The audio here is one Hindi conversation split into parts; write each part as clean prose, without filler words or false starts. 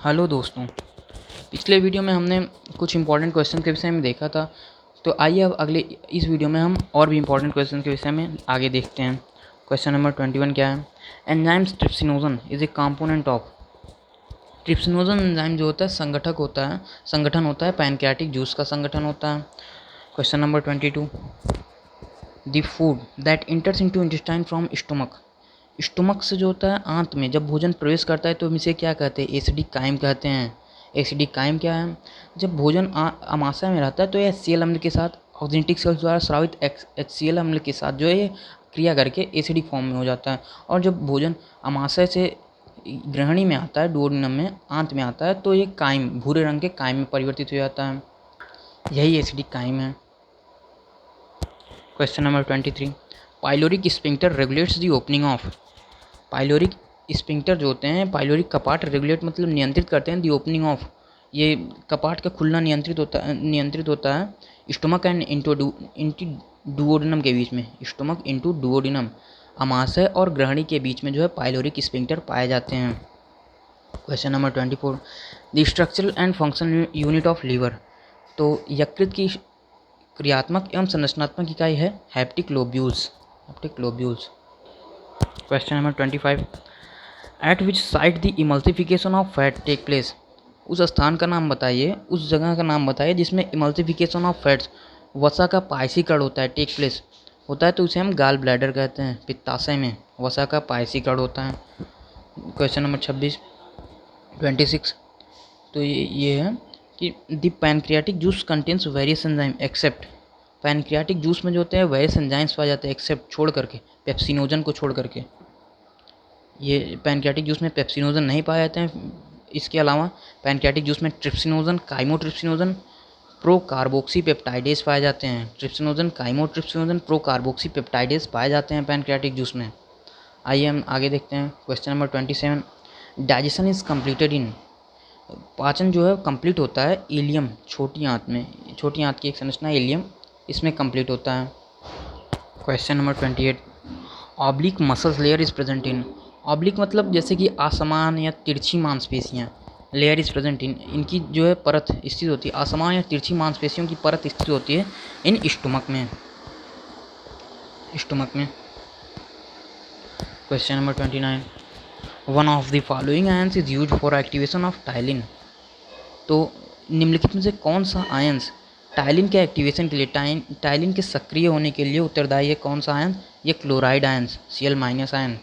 हेलो दोस्तों। पिछले वीडियो में हमने कुछ इंपॉर्टेंट क्वेश्चन के विषय में देखा था। तो आइए अब अगले इस वीडियो में हम और भी इंपॉर्टेंट क्वेश्चन के विषय में आगे देखते हैं। क्वेश्चन नंबर 21 क्या है? Enzymes trypsinogen is a component of. Trypsinogen enzyme जो होता है संगठन होता है पैनक्रियाटिक जूस का संगठन होता है। Question number 22, the food that इंटर्स into intestine from stomach. Stomach से जो होता है आंत में जब भोजन प्रवेश करता है तो हम इसे क्या कहते हैं? एसिडिक काइम कहते हैं। एसिडिक काइम क्या है? जब भोजन आमाशय में रहता है तो यह HCl अम्ल के साथ ऑक्जेंटिक सेल्स द्वारा स्रावित HCl अम्ल के साथ जो है ये क्रिया करके एसिडिक फॉर्म में हो जाता है। और जब भोजन आमाशय से ग्रहणी में आता है, डुओडेनम में आंत में आता है, तो ये काइम भूरे रंग के काइम में परिवर्तित हो जाता है। यही एसिडिक काइम है। Question number 23, pyloric sphincter regulates the opening of. Pyloric sphincter जो होते हैं, पाइलोरिक कपाट रेगुलेट मतलब नियंत्रित करते हैं दी ओपनिंग ऑफ। ये कपाट का खुलना नियंत्रित होता है स्टोमक एंड इंटू डुओडेनम के बीच में। स्टोमक इंटू डुओडेनम आमाशय और ग्रहणी के बीच में जो है पाइलोरिक स्फिंक्टर पाए जाते हैं। Question number 24, the structural and functional unit of liver. तो यकृत की क्रियात्मक एवं संरचनात्मक इकाई है hepatic lobules. Question number 25, at which site the emulsification of fat take place. उस स्थान का नाम बताइए, उस जगह का नाम बताइए जिसमें इमल्सिफिकेशन ऑफ फैट्स वसा का पायसीकरण होता है, टेक प्लेस होता है, तो उसे हम गाल ब्लैडर कहते हैं। पित्ताशय में वसा का पायसीकरण होता है। क्वेश्चन नंबर 26, तो ये है कि the pancreatic juice contains various enzyme except. Pancreatic juice में जो होते हैं वेरियस एंजाइम्स पाए जाते हैं एक्सेप्ट छोड़ करके, पेप्सिनोजन को छोड़ करके। ये पैनक्रियाटिक जूस में पेप्सिनोजन नहीं पाए जाते हैं। इसके अलावा पैनक्रियाटिक जूस में ट्रिप्सिनोजन, काइमोट्रिप्सिनोजन, प्रोकार्बोक्सी पेप्टाइडेज पाए जाते हैं। ट्रिप्सिनोजन, काइमोट्रिप्सिनोजन, प्रोकार्बोक्सी पेप्टाइडेज पाए जाते हैं पैनक्रियाटिक जूस में। आइए हम आगे देखते हैं। Question number 27, digestion is completed in. पाचन जो है कंप्लीट होता है इलियम, छोटी आंत में। छोटी आंत की एक संरचना इलियम, इसमें कंप्लीट होता है। Question number 28, oblique muscles layer is present in. Oblique मतलब जैसे कि असमान या तिरछी मांसपेशियाँ, लेयर इज प्रेजेंट इन, इनकी जो है परत स्थित होती है, असमान या तिरछी मांसपेशियों की परत स्थित होती है इन स्टोमक में। Question number 29, one of the following ions is used for activation of ptyalin. तो निम्नलिखित में से कौन सा आयंस टाइलिन के एक्टिवेशन के लिए, टाइलिन के सक्रिय होने के लिए उत्तरदायी है? कौन सा आयन? ये chloride ions, Cl- ion.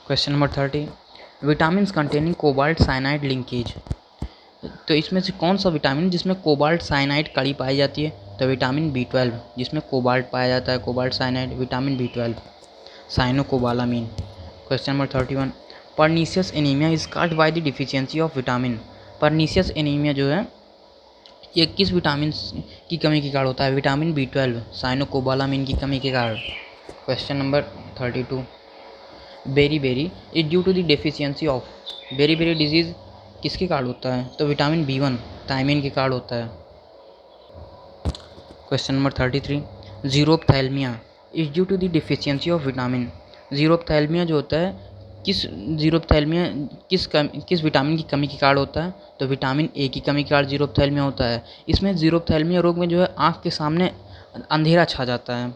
Question number 30, vitamin containing cobalt cyanide linkage. तो इसमें से कौन सा विटामिन जिसमें कोबाल्ट साइनाइड कड़ी पाई जाती है? तो विटामिन B12 जिसमें कोबाल्ट पाया जाता है, cobalt cyanide, vitamin B12, cyanocobalamin. Question number 31, pernicious anaemia is caused by the deficiency of vitamin. Pernicious anaemia जो है ये किस विटामिन की कमी के कारण होता है? विटामिन B12, साइनोकोबालामीन की कमी के कारण। Question number 32, beri is due to the deficiency of. Beri disease किसके कारण होता है? तो विटामिन B1, थायमिन के कारण होता है। Question number 33, xerophthalmia is due to the deficiency of vitamin. Xerophthalmia जो होता है जीरोप्थैल्मिया किस विटामिन की कमी के कारण होता है? तो विटामिन A की कमी के कारण जीरोप्थैल्मिया होता है। इसमें जीरोप्थैल्मिया रोग में जो है आँख के सामने अंधेरा छा जाता है।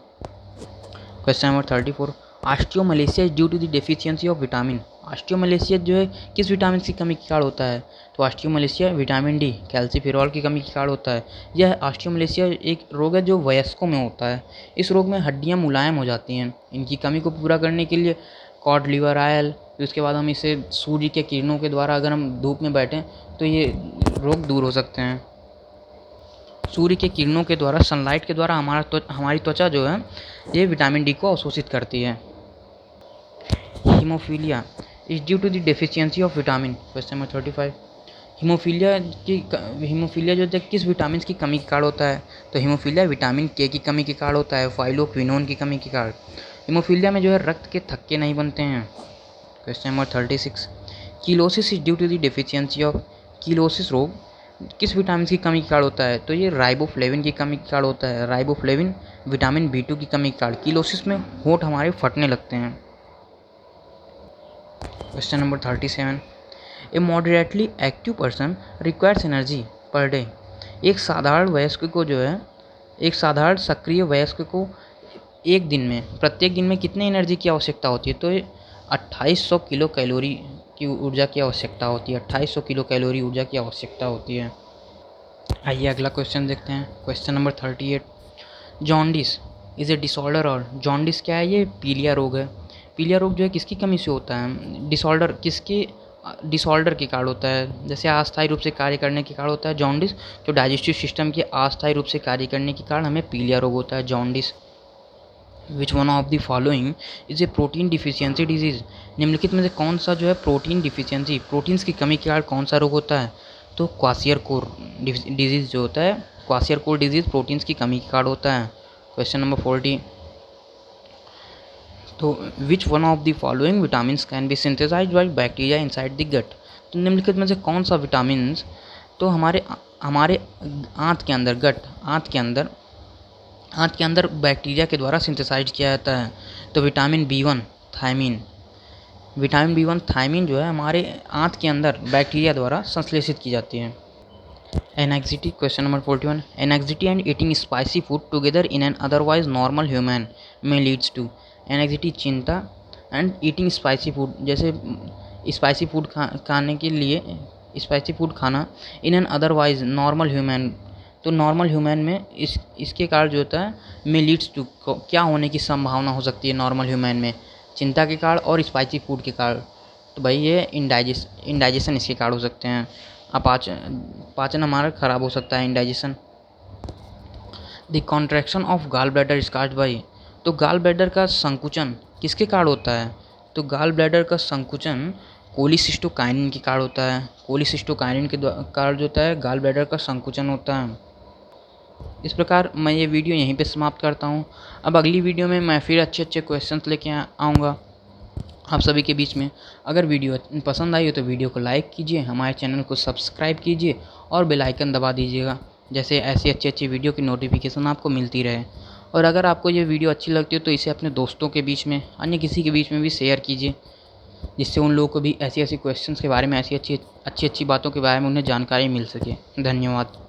Question number 34, osteomalacia is due to the deficiency of vitamin. Osteomalacia जो है किस विटामिन की कमी के कारण होता है? तो ऑस्टियोमलेशिया विटामिन D, कैल्सिफेरॉल की कमी के कारण होता है। यह ऑस्टियोमलेशिया एक रोग है जो वयस्कों में होता है। इस रोग में हड्डियां मुलायम हो जाती हैं। इनकी कमी को पूरा करने के लिए कॉड लिवर ऑयल, उसके बाद हम इसे सूर्य के किरणों के द्वारा अगर हम धूप में बैठें तो ये रोग दूर हो सकते हैं। सूर्य के किरणों के द्वारा, सनलाइट के द्वारा हमारी त्वचा जो है ये विटामिन D को अवशोषित करती है। Haemophilia is due to the deficiency of vitamin. Question number 35, haemophilia जो है किस विटामिन की कमी के कारण होता है? तो हीमोफीलिया विटामिन K की कमी के कारण होता है, फाइलोक्विनोन की कमी के कारण। हीमोफीलिया में जो है रक्त के थक्के नहीं बनते हैं। Question number 36, cheilosis is due to the deficiency of. Cheilosis रोग किस विटामिन की कमी के कारण होता है? तो ये राइबोफ्लेविन की कमी के कारण होता है। राइबोफ्लेविन विटामिन B2 की कमी के कारण कीलोसिस में होंठ हमारे फटने लगते हैं। Question number 37, a moderately active person requires energy per day. एक साधारण वयस्क को जो है, एक साधारण सक्रिय वयस्क को एक दिन में, प्रत्येक दिन में कितने एनर्जी की आवश्यकता होती है? तो 2800 किलो कैलोरी की ऊर्जा की आवश्यकता होती है। 2800 किलो कैलोरी ऊर्जा की आवश्यकता होती है। आइए अगला क्वेश्चन देखते हैं। Question number 38, jaundice is a disorder. और जॉन्डिस क्या है? ये पीलिया रोग है। पीलिया रोग जो है किसकी कमी से होता है? डिसऑर्डर किसके डिसऑर्डर के कारण होता है? जैसे अस्थायी रूप से कार्य करने के कारण होता है जॉन्डिस, तो डाइजेस्टिव सिस्टम के अस्थायी रूप से कार्य करने के कारण हमें पीलिया रोग होता है, jaundice. Which one of the following is a protein deficiency disease. निम्नलिखित में से कौन सा जो है प्रोटीन डिफिशियंसी, प्रोटीन्स की कमी के कारण कौन सा रोग होता है? तो क्वासियरकोर डिजीज़ जो होता है, क्वासियरकोर डिजीज़ प्रोटीन्स की कमी के कारण होता है। क्वेश्चन नंबर 40, तो which one of the following vitamin can be synthesised by bacteria inside the gut. तो निम्नलिखित में से कौन सा विटामिन तो हमारे हमारे आंत के अंदर, आंत के अंदर बैक्टीरिया के द्वारा सिंथेसाइज किया जाता है? तो vitamin B1 thymine. Vitamin B1 thymine जो है हमारे आंत के अंदर बैक्टीरिया द्वारा संश्लेषित की जाती है। Anxiety, question number 41, anxiety and eating spicy food together in an otherwise normal human में लीड्स टू। एनएक्सिटी चिंता एंड ईटिंग स्पाइसी फूड, जैसे स्पाइसी फूड खाने के लिए, स्पाइसी फूड खाना in an otherwise normal human, तो नॉर्मल ह्यूमन में इसके कारण जो होता है में लीड्स टू, क्या होने की संभावना हो सकती है नॉर्मल ह्यूमन में? चिंता के कारण और स्पाइसी फूड के कारण। तो भाई ये इंडाइजेशन इसके कारण हो सकते हैं। पाचन हमारा खराब हो सकता है, indigestion. The contraction of gall bladder is caused by. तो गाल ब्लैडर का संकुचन किसके कारण होता है? तो गाल ब्लैडर का संकुचन कोलिसिस्टोकाइनिन के कारण होता है। कोलिसिस्टोकाइनिन के कारण जो होता है गाल ब्लैडर का संकुचन होता है। इस प्रकार मैं ये वीडियो यहीं पे समाप्त करता हूँ। अब अगली वीडियो में मैं फिर अच्छे क्वेश्चंस लेके आऊँगा आप सभी के बीच में। अगर वीडियो पसंद आई हो तो वीडियो को लाइक कीजिए, हमारे चैनल को सब्सक्राइब कीजिए और बेल आइकन दबा दीजिएगा, जैसे ऐसी अच्छी वीडियो की नोटिफिकेशन आपको मिलती रहे। और अगर आपको ये वीडियो अच्छी लगती हो तो इसे अपने दोस्तों के बीच में, अन्य किसी के बीच में भी शेयर कीजिए, जिससे उन लोगों को भी ऐसी क्वेश्चंस के बारे में, ऐसी अच्छी बातों के बारे में उन्हें जानकारी मिल सके। धन्यवाद।